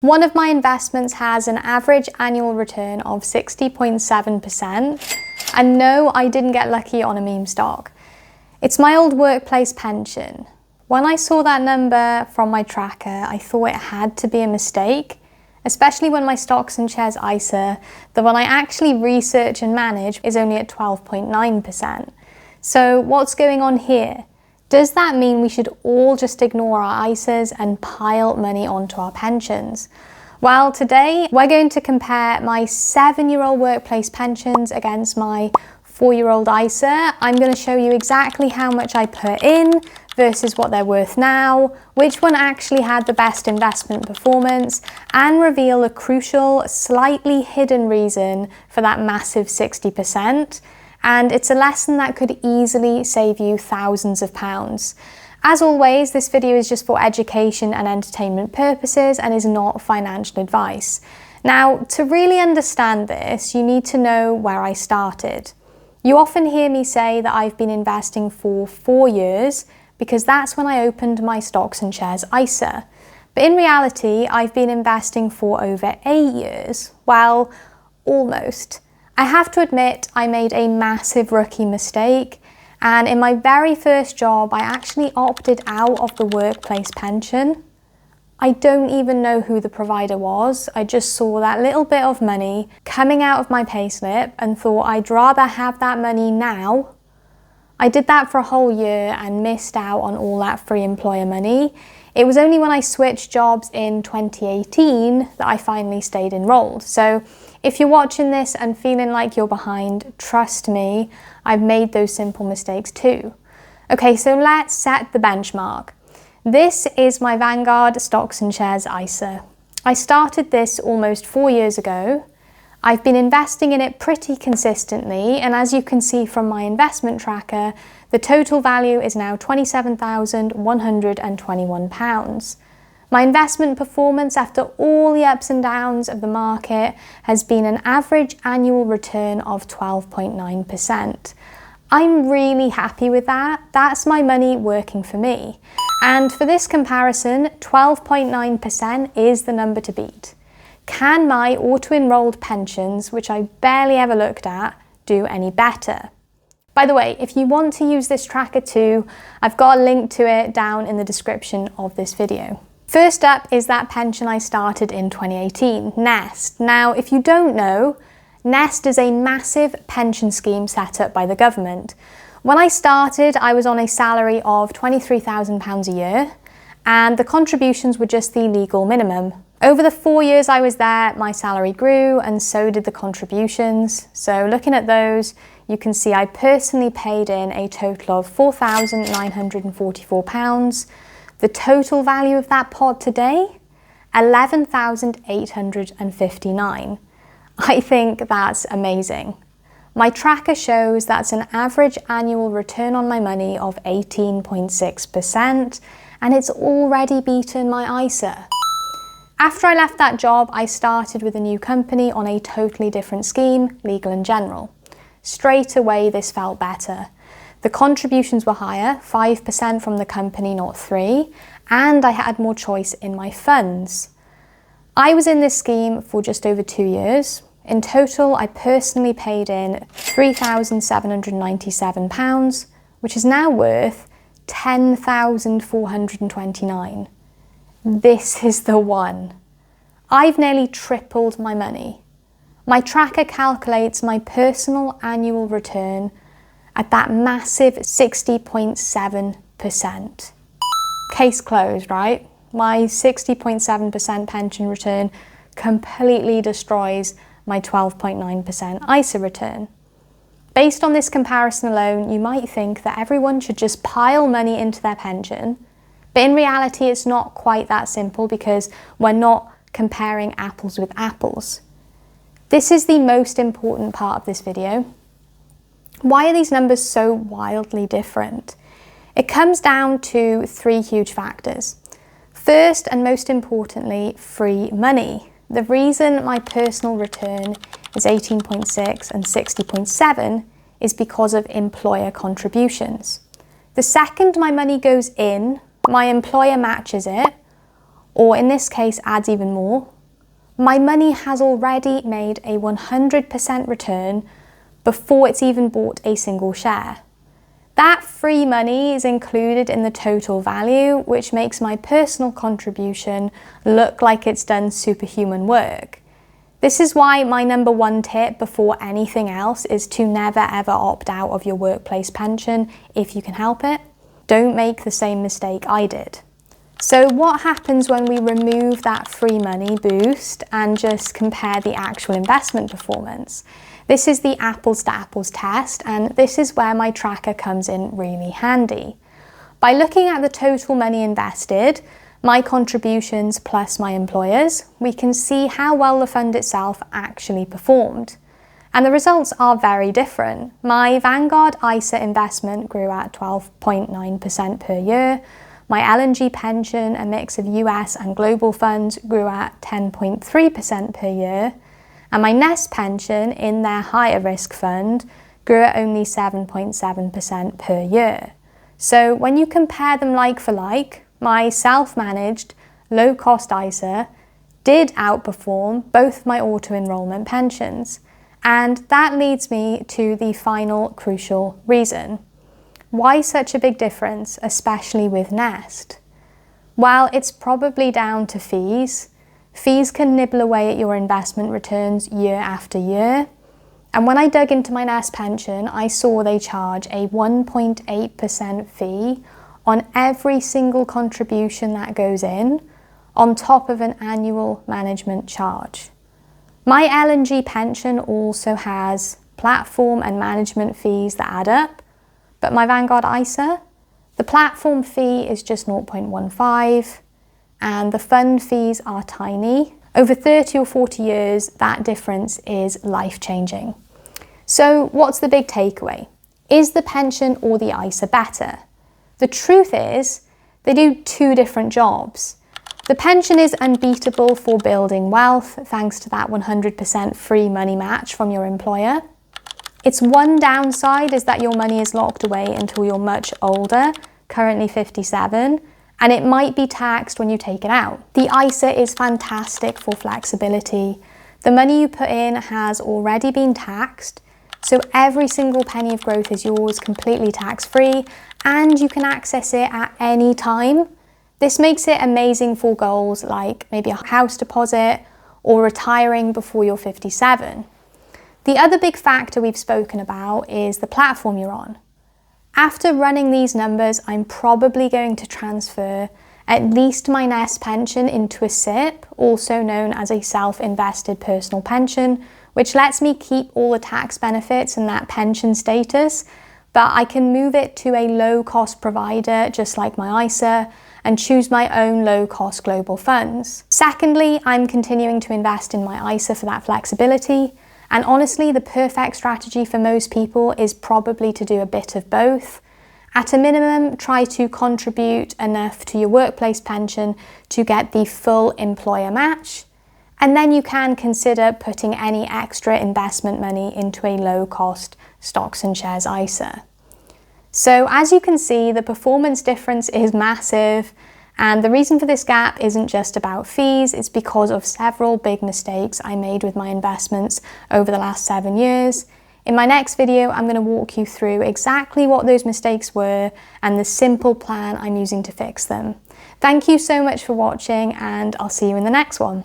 One of my investments has an average annual return of 60.7%. And no, I didn't get lucky on a meme stock. It's my old workplace pension. When I saw that number from my tracker, I thought it had to be a mistake, especially when my stocks and shares ISA, the one I actually research and manage, is only at 12.9%. So what's going on here? Does that mean we should all just ignore our ISAs and pile money onto our pensions? Well, today we're going to compare my 7-year-old workplace pensions against my 4-year-old ISA. I'm going to show you exactly how much I put in versus what they're worth now, which one actually had the best investment performance, and reveal a crucial, slightly hidden reason for that massive 60%. And it's a lesson that could easily save you thousands of pounds. As always, this video is just for education and entertainment purposes and is not financial advice. Now, to really understand this, you need to know where I started. You often hear me say that I've been investing for 4 years because that's when I opened my stocks and shares ISA. But in reality, I've been investing for over 8 years. Well, almost. I have to admit, I made a massive rookie mistake, and in my very first job, I actually opted out of the workplace pension. I don't even know who the provider was. I just saw that little bit of money coming out of my payslip and thought I'd rather have that money now. I did that for a whole year and missed out on all that free employer money. It was only when I switched jobs in 2018 that I finally stayed enrolled. So if you're watching this and feeling like you're behind, trust me, I've made those simple mistakes too. Okay, so let's set the benchmark. This is my Vanguard Stocks and Shares ISA. I started this almost 4 years ago. I've been investing in it pretty consistently, and as you can see from my investment tracker, the total value is now £27,121. My investment performance after all the ups and downs of the market has been an average annual return of 12.9%. I'm really happy with that. That's my money working for me. And for this comparison, 12.9% is the number to beat. Can my auto-enrolled pensions, which I barely ever looked at, do any better? By the way, if you want to use this tracker too, I've got a link to it down in the description of this video. First up is that pension I started in 2018, Nest. Now, if you don't know, Nest is a massive pension scheme set up by the government. When I started, I was on a salary of £23,000 a year, and the contributions were just the legal minimum. Over the 4 years I was there, my salary grew and so did the contributions. So looking at those, you can see I personally paid in a total of £4,944. The total value of that pot today, £11,859. I think that's amazing. My tracker shows that's an average annual return on my money of 18.6%, and it's already beaten my ISA. After I left that job, I started with a new company on a totally different scheme, Legal & General. Straight away, this felt better. The contributions were higher, 5% from the company, not 3%, and I had more choice in my funds. I was in this scheme for just over 2 years. In total, I personally paid in £3,797, which is now worth £10,429. This is the one. I've nearly tripled my money. My tracker calculates my personal annual return at that massive 60.7%. Case closed, right? My 60.7% pension return completely destroys my 12.9% ISA return. Based on this comparison alone, you might think that everyone should just pile money into their pension, but in reality it's not quite that simple because we're not comparing apples with apples. This is the most important part of this video. Why are these numbers so wildly different? It comes down to 3 huge factors. First and most importantly, free money. The reason my personal return is 18.6 and 60.7 is because of employer contributions. The second my money goes in, my employer matches it, or in this case adds even more, my money has already made a 100% return before it's even bought a single share. That free money is included in the total value, which makes my personal contribution look like it's done superhuman work. This is why my number one tip before anything else is to never ever opt out of your workplace pension if you can help it. Don't make the same mistake I did. So what happens when we remove that free money boost and just compare the actual investment performance? This is the apples to apples test, and this is where my tracker comes in really handy. By looking at the total money invested, my contributions plus my employers, we can see how well the fund itself actually performed. And the results are very different. My Vanguard ISA investment grew at 12.9% per year. My L&G pension, a mix of US and global funds, grew at 10.3% per year. And my Nest pension, in their higher risk fund, grew at only 7.7% per year. So when you compare them like for like, my self-managed, low-cost ISA did outperform both my auto-enrollment pensions. And that leads me to the final crucial reason. Why such a big difference, especially with Nest? Well, it's probably down to fees. Fees can nibble away at your investment returns year after year. And when I dug into my Nest pension, I saw they charge a 1.8% fee on every single contribution that goes in, on top of an annual management charge. My L&G pension also has platform and management fees that add up, but my Vanguard ISA, the platform fee is just 0.15, and the fund fees are tiny. Over 30 or 40 years, that difference is life-changing. So what's the big takeaway? Is the pension or the ISA better? The truth is, they do two different jobs. The pension is unbeatable for building wealth, thanks to that 100% free money match from your employer. Its one downside is that your money is locked away until you're much older, currently 57, and it might be taxed when you take it out. The ISA is fantastic for flexibility. The money you put in has already been taxed, so every single penny of growth is yours, completely tax-free, and you can access it at any time. This makes it amazing for goals like maybe a house deposit or retiring before you're 57. The other big factor we've spoken about is the platform you're on. After running these numbers, I'm probably going to transfer at least my Nest pension into a SIPP, also known as a self-invested personal pension, which lets me keep all the tax benefits and that pension status, but I can move it to a low-cost provider, just like my ISA, and choose my own low-cost global funds. Secondly, I'm continuing to invest in my ISA for that flexibility. And honestly, the perfect strategy for most people is probably to do a bit of both. At a minimum, try to contribute enough to your workplace pension to get the full employer match. And then you can consider putting any extra investment money into a low-cost stocks and shares ISA. So as you can see, the performance difference is massive. And the reason for this gap isn't just about fees, it's because of several big mistakes I made with my investments over the last 7 years. In my next video, I'm going to walk you through exactly what those mistakes were and the simple plan I'm using to fix them. Thank you so much for watching, and I'll see you in the next one.